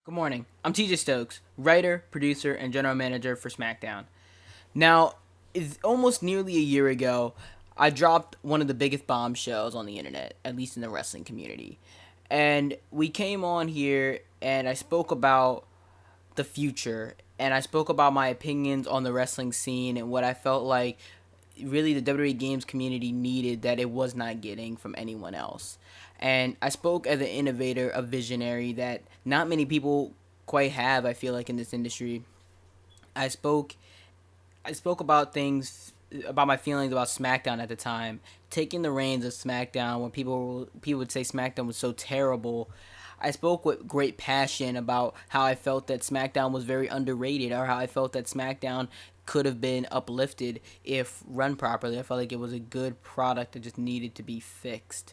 Good morning. I'm TJ Stokes, writer, producer, and general manager for SmackDown. Now, it's almost nearly a year ago, I dropped one of the biggest bombshells on the internet, at least in the wrestling community. And we came on here and I spoke about the future and I spoke about my opinions on the wrestling scene and what I felt like really the WWE Games community needed that it was not getting from anyone else. And I spoke as an innovator, a visionary that not many people quite have, I feel like, in this industry. I spoke I spoke about things about my feelings about SmackDown at the time, taking the reins of SmackDown when people would say SmackDown was so terrible. I spoke with great passion about how I felt that SmackDown was very underrated, or how I felt that SmackDown could have been uplifted if run properly. I felt like it was a good product that just needed to be fixed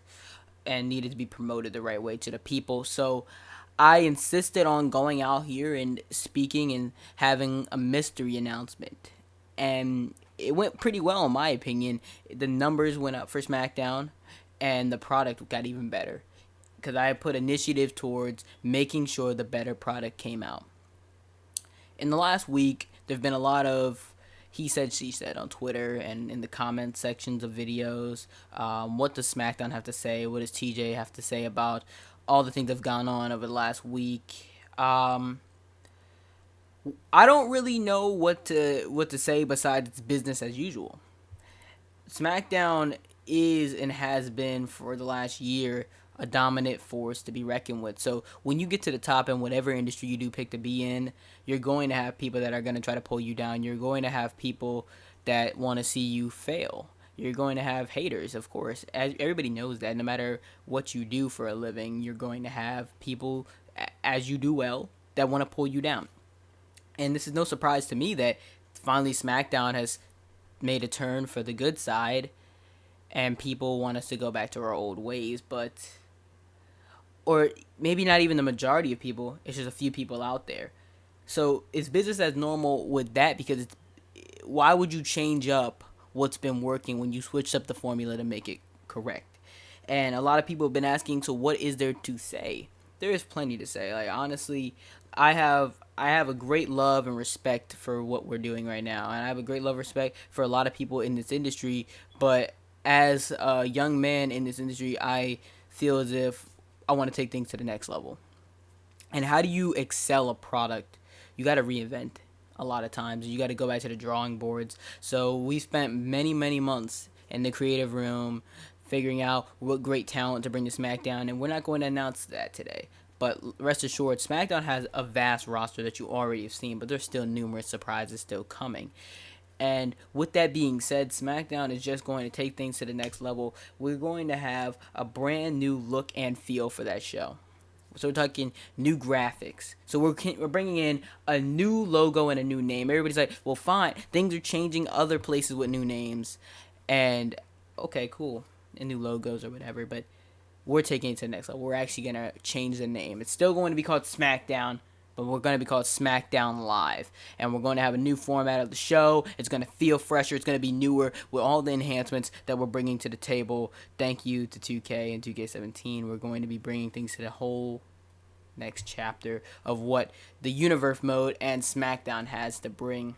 and needed to be promoted the right way to the people. So I insisted on going out here and speaking and having a mystery announcement. And it went pretty well, in my opinion. The numbers went up for SmackDown, and the product got even better because I put initiative towards making sure the better product came out. In the last week, there have been a lot of he said, she said on Twitter and in the comment sections of videos. What does SmackDown have to say? What does TJ have to say about all the things that have gone on over the last week? I don't really know what to say besides it's business as usual. SmackDown is and has been for the last year a dominant force to be reckoned with. So when you get to the top in whatever industry you do pick to be in, you're going to have people that are going to try to pull you down. You're going to have people that want to see you fail. You're going to have haters, of course. As everybody knows that no matter what you do for a living, you're going to have people as you do well that want to pull you down. And this is no surprise to me that finally SmackDown has made a turn for the good side and people want us to go back to our old ways, but or maybe not even the majority of people, it's just a few people out there. So it's business as normal with that because why would you change up what's been working when you switch up the formula to make it correct? And a lot of people have been asking, so what is there to say? There is plenty to say. Like honestly, I have a great love and respect for what we're doing right now, and I have a great love and respect for a lot of people in this industry. But as a young man in this industry, I feel as if I want to take things to the next level. And how do you excel a product? You got to reinvent a lot of times. You got to go back to the drawing boards. So we spent many, many months in the creative room figuring out what great talent to bring to SmackDown, and we're not going to announce that today. But rest assured, SmackDown has a vast roster that you already have seen, but there's still numerous surprises still coming. And with that being said, SmackDown is just going to take things to the next level. We're going to have a brand new look and feel for that show. So we're talking new graphics. So we're bringing in a new logo and a new name. Everybody's like, well, fine. Things are changing other places with new names. And, okay, cool. And new logos or whatever. But we're taking it to the next level. We're actually going to change the name. It's still going to be called SmackDown, but we're going to be called SmackDown Live. And we're going to have a new format of the show. It's going to feel fresher. It's going to be newer with all the enhancements that we're bringing to the table. Thank you to 2K and 2K17. We're going to be bringing things to the whole next chapter of what the Universe mode and SmackDown has to bring.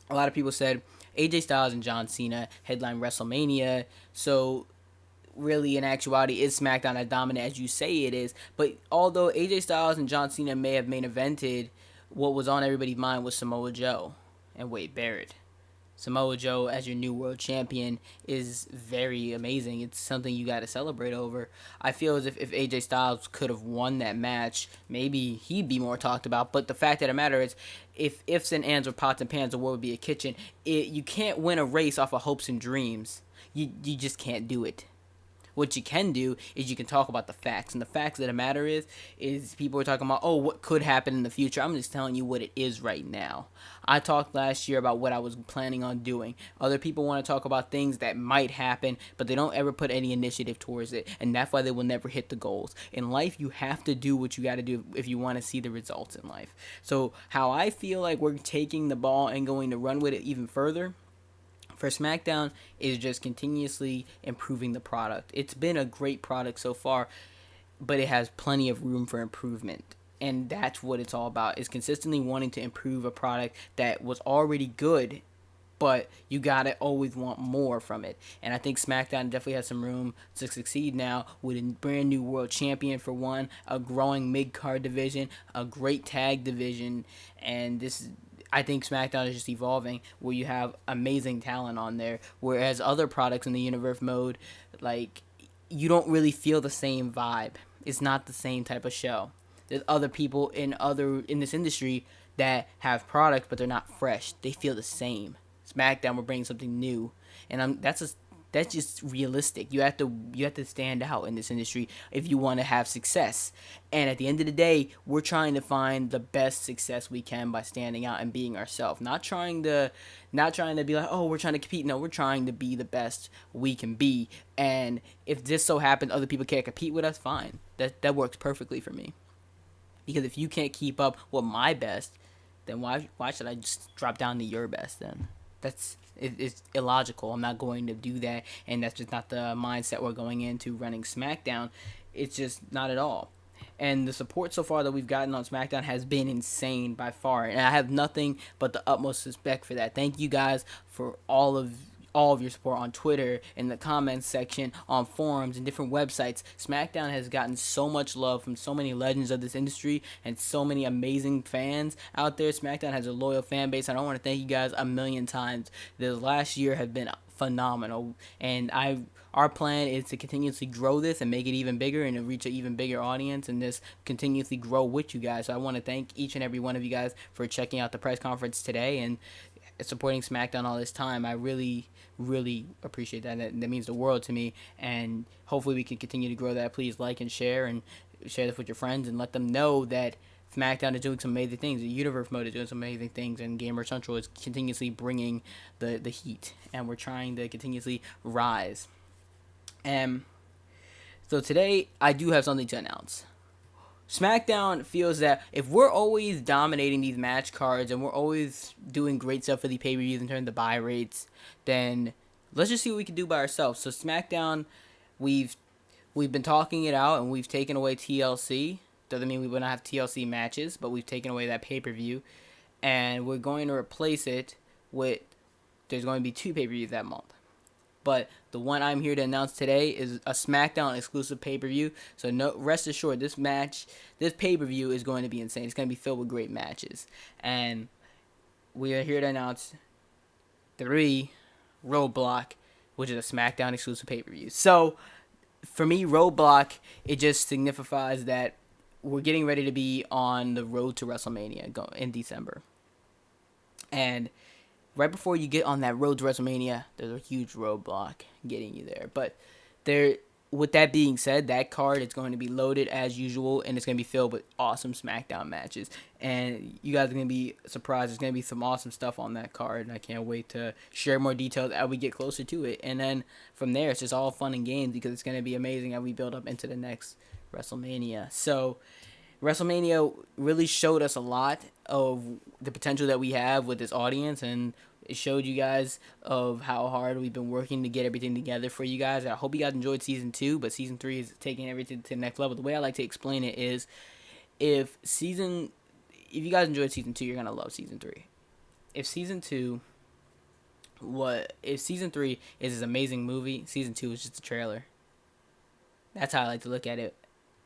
A lot of people said AJ Styles and John Cena headline WrestleMania. So really in actuality is SmackDown as dominant as you say it is. But although AJ Styles and John Cena may have main evented, what was on everybody's mind was Samoa Joe and Wade Barrett. Samoa Joe as your new world champion is very amazing. It's something you got to celebrate over. I feel as if AJ Styles could have won that match, maybe he'd be more talked about. But the fact of the matter is, if ifs and ands were pots and pans, the world would be a kitchen. You can't win a race off of hopes and dreams. You just can't do it. What you can do is you can talk about the facts, and the facts of the matter is people are talking about, oh, what could happen in the future. I'm just telling you what it is right now. I talked last year about what I was planning on doing. Other people want to talk about things that might happen, but they don't ever put any initiative towards it, and that's why they will never hit the goals. In life, you have to do what you got to do if you want to see the results in life. So how I feel like we're taking the ball and going to run with it even further for SmackDown is just continuously improving the product. It's been a great product so far, but it has plenty of room for improvement. And that's what it's all about, is consistently wanting to improve a product that was already good, but you gotta always want more from it. And I think SmackDown definitely has some room to succeed now with a brand new world champion for one, a growing mid card division, a great tag division, and this. I think SmackDown is just evolving, where you have amazing talent on there, whereas other products in the universe mode, like, you don't really feel the same vibe. It's not the same type of show. There's other people in this industry that have products, but they're not fresh. They feel the same. SmackDown will bring something new, and that's just realistic. You have to stand out in this industry if you want to have success. And at the end of the day, we're trying to find the best success we can by standing out and being ourselves. Not trying to be like, oh, we're trying to compete. No, we're trying to be the best we can be. And if this so happens other people can't compete with us, fine. That works perfectly for me. Because if you can't keep up with my best, then why should I just drop down to your best then? It's illogical. I'm not going to do that, and that's just not the mindset we're going into running SmackDown. It's just not at all. And the support so far that we've gotten on SmackDown has been insane by far, and I have nothing but the utmost respect for that. Thank you guys for all of your support on Twitter, in the comments section, on forums, and different websites. SmackDown has gotten so much love from so many legends of this industry and so many amazing fans out there. SmackDown has a loyal fan base, and I want to thank you guys a million times. This last year has been phenomenal, and our plan is to continuously grow this and make it even bigger and to reach an even bigger audience and just continuously grow with you guys. So I want to thank each and every one of you guys for checking out the press conference today and supporting SmackDown all this time. I really, really appreciate that. That means the world to me, and hopefully we can continue to grow that. Please like and share this with your friends, and let them know that SmackDown is doing some amazing things. The Universe Mode is doing some amazing things, and Gamer Central is continuously bringing the heat, and we're trying to continuously rise. So today I do have something to announce. SmackDown feels that if we're always dominating these match cards and we're always doing great stuff for the pay-per-views in terms of the buy rates, then let's just see what we can do by ourselves. So SmackDown, we've been talking it out, and we've taken away TLC. Doesn't mean we will not have TLC matches, but we've taken away that pay-per-view, and we're going to replace it with, there's going to be 2 pay-per-views that month. But the one I'm here to announce today is a SmackDown exclusive pay-per-view. So rest assured, this pay-per-view is going to be insane. It's going to be filled with great matches. And we are here to announce 3 Roadblock, which is a SmackDown exclusive pay-per-view. So for me, Roadblock, it just signifies that we're getting ready to be on the road to WrestleMania in December. And right before you get on that road to WrestleMania, there's a huge roadblock getting you there. But with that being said, that card is going to be loaded as usual, and it's going to be filled with awesome SmackDown matches. And you guys are going to be surprised. There's going to be some awesome stuff on that card, and I can't wait to share more details as we get closer to it. And then from there, it's just all fun and games, because it's going to be amazing as we build up into the next WrestleMania. So WrestleMania really showed us a lot of the potential that we have with this audience, and it showed you guys of how hard we've been working to get everything together for you guys. I hope you guys enjoyed Season 2, but Season 3 is taking everything to the next level. The way I like to explain it is, if you guys enjoyed Season 2, you're going to love Season 3. If Season 3 is this amazing movie, Season 2 is just a trailer. That's how I like to look at it.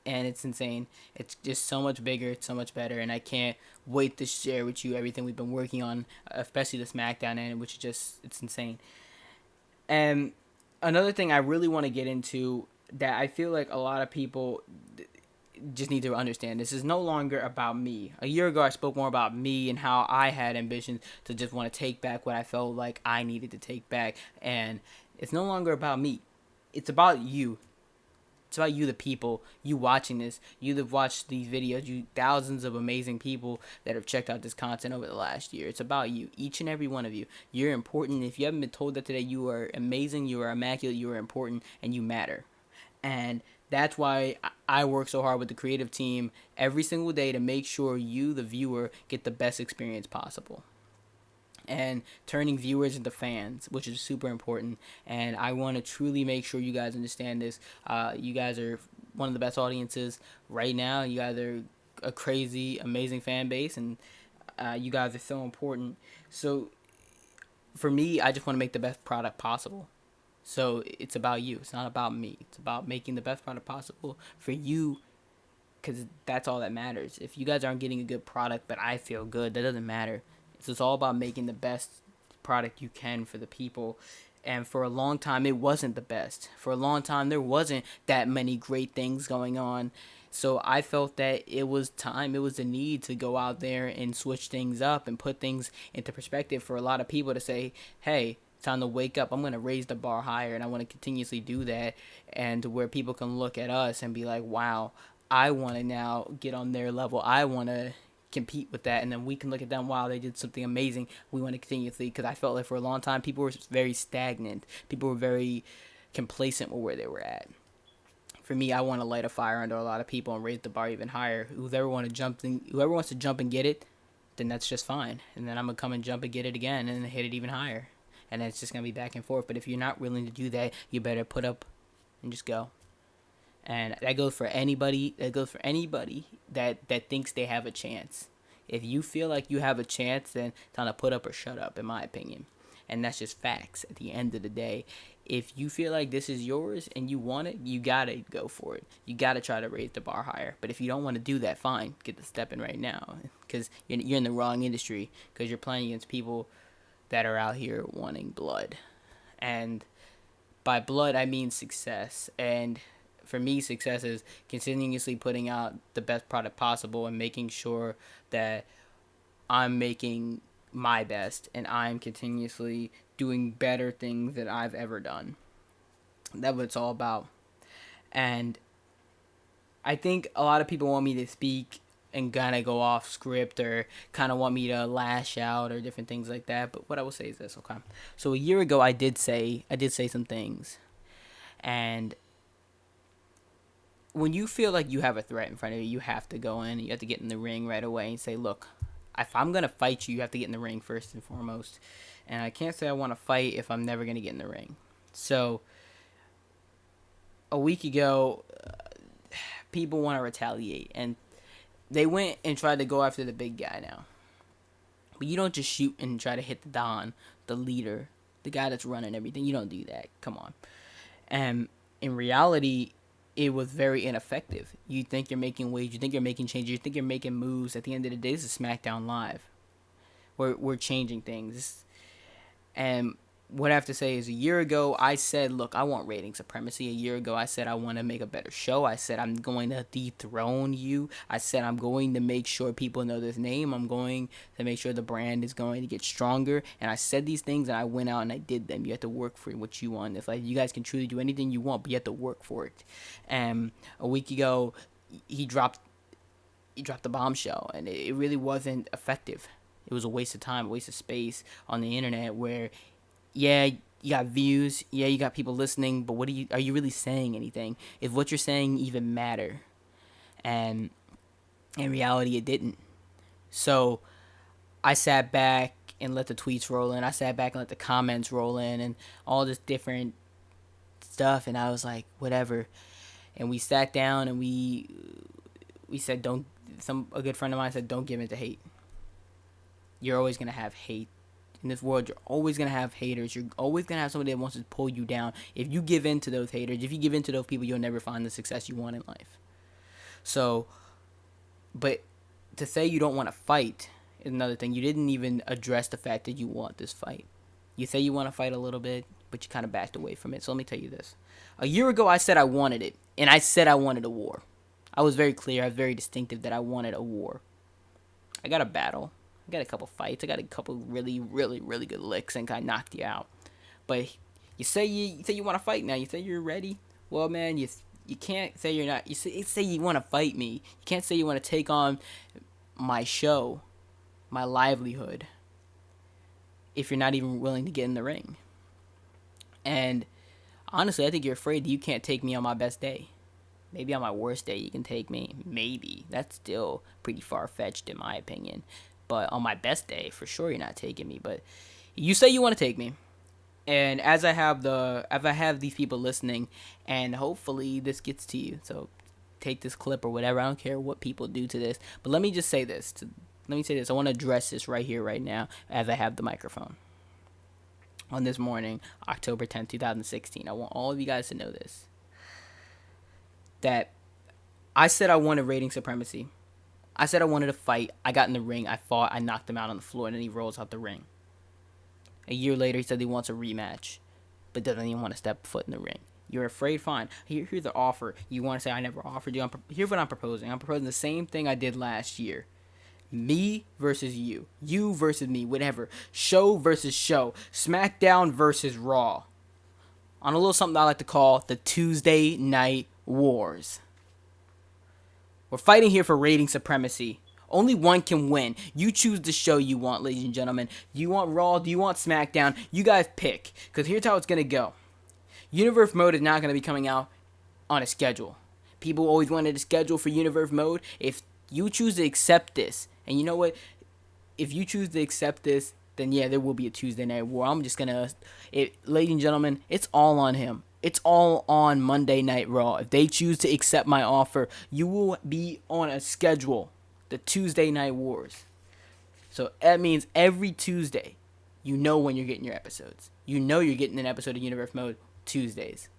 And it's insane. It's just so much bigger, it's so much better, and I can't wait to share with you everything we've been working on, especially the SmackDown end, which is just, it's insane. And another thing I really want to get into that I feel like a lot of people just need to understand, this is no longer about me. A year ago, I spoke more about me and how I had ambitions to just want to take back what I felt like I needed to take back, and it's no longer about me. It's about you. It's about you, the people, you watching this, you that have watched these videos, you thousands of amazing people that have checked out this content over the last year. It's about you, each and every one of you. You're important. If you haven't been told that today, you are amazing, you are immaculate, you are important, and you matter. And that's why I work so hard with the creative team every single day to make sure you, the viewer, get the best experience possible. And turning viewers into fans, which is super important. And I want to truly make sure you guys understand this. You guys are one of the best audiences right now. You guys are a crazy, amazing fan base, and you guys are so important. So for me, I just want to make the best product possible. So it's about you. It's not about me. It's about making the best product possible for you, because that's all that matters. If you guys aren't getting a good product, but I feel good, that doesn't matter. It's all about making the best product you can for the people. And for a long time, it wasn't the best. For a long time, there wasn't that many great things going on. So I felt that it was time, it was the need to go out there and switch things up and put things into perspective for a lot of people to say, hey, it's time to wake up. I'm going to raise the bar higher, and I want to continuously do that. And where people can look at us and be like, wow, I want to now get on their level. I want to compete with that, and then we can look at them, wow, they did something amazing, we want to continuously, because I felt like for a long time people were very stagnant, people were very complacent with where they were at. For me, I want to light a fire under a lot of people and raise the bar even higher. Whoever wants to jump and get it, then that's just fine, and then I'm gonna come and jump and get it again and hit it even higher, and then it's just gonna be back and forth. But if you're not willing to do that, you better put up and just go. And that goes for anybody. That goes for anybody that thinks they have a chance. If you feel like you have a chance, then it's time to put up or shut up, in my opinion. And that's just facts at the end of the day. If you feel like this is yours and you want it, you gotta go for it. You gotta try to raise the bar higher. But if you don't want to do that, fine, get the step in right now, because you're in the wrong industry. Because you're playing against people that are out here wanting blood, and by blood I mean success. And for me, success is continuously putting out the best product possible and making sure that I'm making my best and I'm continuously doing better things that I've ever done. That's what it's all about. And I think a lot of people want me to speak and kind of go off script, or kind of want me to lash out or different things like that. But what I will say is this, okay? So a year ago, I did say some things. And when you feel like you have a threat in front of you, you have to go in and you have to get in the ring right away and say, look, if I'm going to fight you, you have to get in the ring first and foremost. And I can't say I want to fight if I'm never going to get in the ring. So a week ago, people want to retaliate, and they went and tried to go after the big guy now. But you don't just shoot and try to hit the Don, the leader, the guy that's running everything. You don't do that. Come on. And in reality, it was very ineffective. You think you're making waves, you think you're making changes, you think you're making moves. At the end of the day, this is SmackDown Live. We're changing things. And what I have to say is, a year ago, I said, look, I want rating supremacy. A year ago, I said I want to make a better show. I said I'm going to dethrone you. I said I'm going to make sure people know this name. I'm going to make sure the brand is going to get stronger. And I said these things, and I went out and I did them. You have to work for what you want. It's like, you guys can truly do anything you want, but you have to work for it. And a week ago, he dropped the bombshell, and it really wasn't effective. It was a waste of time, a waste of space on the internet, where, yeah, you got views, yeah, you got people listening, but are you really saying anything? If what you're saying even matter? And in reality, it didn't. So I sat back and let the tweets roll in. I sat back and let the comments roll in, and all this different stuff, and I was like, whatever. And we sat down and we said, a good friend of mine said, don't give in to hate. You're always going to have hate. In this world, you're always going to have haters. You're always going to have somebody that wants to pull you down. If you give in to those haters, if you give in to those people, you'll never find the success you want in life. So, but to say you don't want to fight is another thing. You didn't even address the fact that you want this fight. You say you want to fight a little bit, but you kind of backed away from it. So let me tell you this. A year ago, I said I wanted it, and I said I wanted a war. I was very clear. I was very distinctive that I wanted a war. I got a battle. I got a couple fights. I got a couple really, really, really good licks, and I knocked you out. But you say you want to fight now. You say you're ready. Well, man, you can't say you're not. You say you want to fight me. You can't say you want to take on my show, my livelihood, if you're not even willing to get in the ring. And honestly, I think you're afraid that you can't take me on my best day. Maybe on my worst day you can take me. Maybe. That's still pretty far-fetched in my opinion. But on my best day, for sure you're not taking me. But you say you want to take me. And as I have these people listening, and hopefully this gets to you. So take this clip or whatever. I don't care what people do to this. But let me just say this. I want to address this right here, right now, as I have the microphone. On this morning, October 10th, 2016. I want all of you guys to know this. That I said I wanted rating supremacy. I said I wanted a fight. I got in the ring. I fought. I knocked him out on the floor, and then he rolls out the ring. A year later, he said he wants a rematch, but doesn't even want to step foot in the ring. You're afraid? Fine. Here's the offer. You want to say I never offered you? Here's what I'm proposing. I'm proposing the same thing I did last year. Me versus you. You versus me. Whatever. Show versus show. SmackDown versus Raw. On a little something I like to call the Tuesday Night Wars. We're fighting here for rating supremacy. Only one can win. You choose the show you want, ladies and gentlemen. Do you want Raw? Do you want SmackDown? You guys pick. Because here's how it's going to go. Universe Mode is not going to be coming out on a schedule. People always wanted a schedule for Universe Mode. If you choose to accept this, and you know what? If you choose to accept this, then yeah, there will be a Tuesday Night War. I'm just going to... Ladies and gentlemen, it's all on him. It's all on Monday Night Raw. If they choose to accept my offer, you will be on a schedule. The Tuesday Night Wars. So that means every Tuesday, you know when you're getting your episodes. You know you're getting an episode of Universe Mode Tuesdays.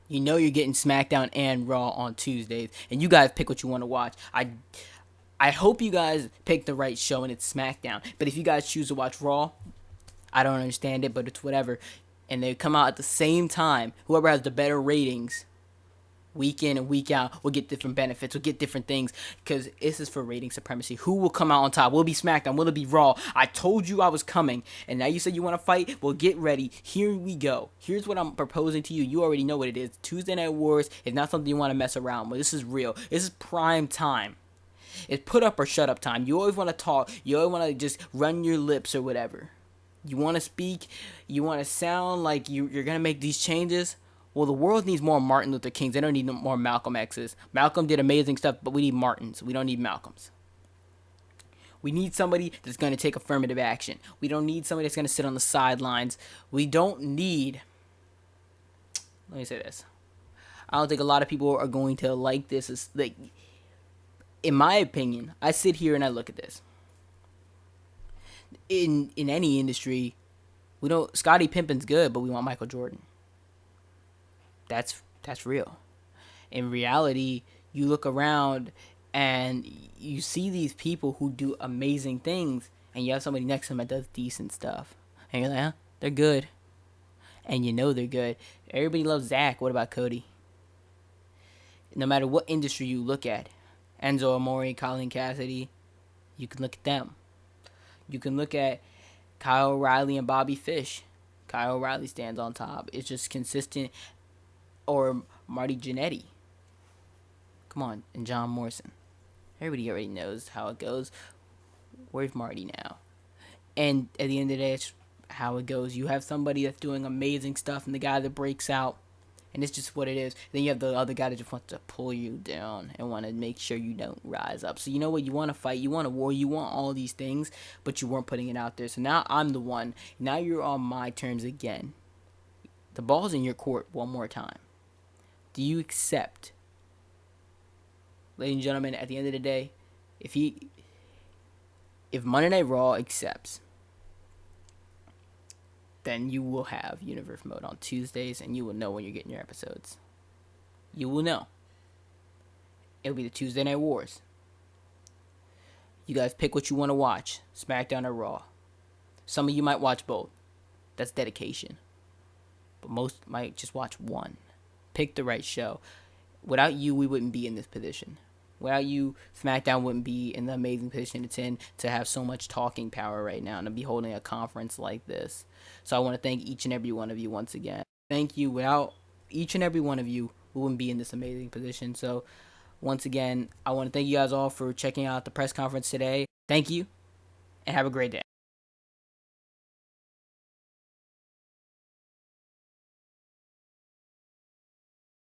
You know you're getting SmackDown and Raw on Tuesdays. And you guys pick what you want to watch. I hope you guys pick the right show and it's SmackDown. But if you guys choose to watch Raw, I don't understand it, but it's whatever. And they come out at the same time. Whoever has the better ratings, week in and week out, will get different benefits, will get different things, because this is for rating supremacy. Who will come out on top? Will it be SmackDown? Will it be Raw? I told you I was coming, and now you said you want to fight? Well, get ready. Here we go. Here's what I'm proposing to you. You already know what it is. Tuesday Night Wars is not something you want to mess around with. This is real. This is prime time. It's put up or shut up time. You always want to talk. You always want to just run your lips or whatever. You want to speak. You want to sound like you're going to make these changes. Well, the world needs more Martin Luther Kings. They don't need more Malcolm X's. Malcolm did amazing stuff, but we need Martins. We don't need Malcolms. We need somebody that's going to take affirmative action. We don't need somebody that's going to sit on the sidelines. We don't need... Let me say this. I don't think a lot of people are going to like this. It's like, in my opinion, I sit here and I look at this. In any industry, we don't... Scottie Pippen's good, but we want Michael Jordan. That's real. In reality, you look around and you see these people who do amazing things, and you have somebody next to them that does decent stuff. And you're like, huh? They're good. And you know they're good. Everybody loves Zach. What about Cody? No matter what industry you look at, Enzo Amore, Colin Cassidy, you can look at them. You can look at Kyle O'Reilly and Bobby Fish. Kyle O'Reilly stands on top. It's just consistent. Or Marty Jannetty. Come on, and John Morrison. Everybody already knows how it goes. Where's Marty now? And at the end of the day, it's how it goes. You have somebody that's doing amazing stuff, and the guy that breaks out, and it's just what it is. Then you have the other guy that just wants to pull you down and want to make sure you don't rise up. So you know what? You want to fight, you want a war, you want all these things, but you weren't putting it out there. So now I'm the one. Now you're on my terms again. The ball's in your court one more time. Do you accept? Ladies and gentlemen, at the end of the day, if Monday Night Raw accepts, then you will have Universe Mode on Tuesdays, and you will know when you're getting your episodes. You will know. It'll be the Tuesday Night Wars. You guys pick what you want to watch, SmackDown or Raw. Some of you might watch both. That's dedication. But most might just watch one. Pick the right show. Without you, we wouldn't be in this position. Without you, SmackDown wouldn't be in the amazing position it's in to have so much talking power right now and to be holding a conference like this. So I want to thank each and every one of you once again. Thank you. Without each and every one of you, we wouldn't be in this amazing position. So once again, I want to thank you guys all for checking out the press conference today. Thank you, and have a great day.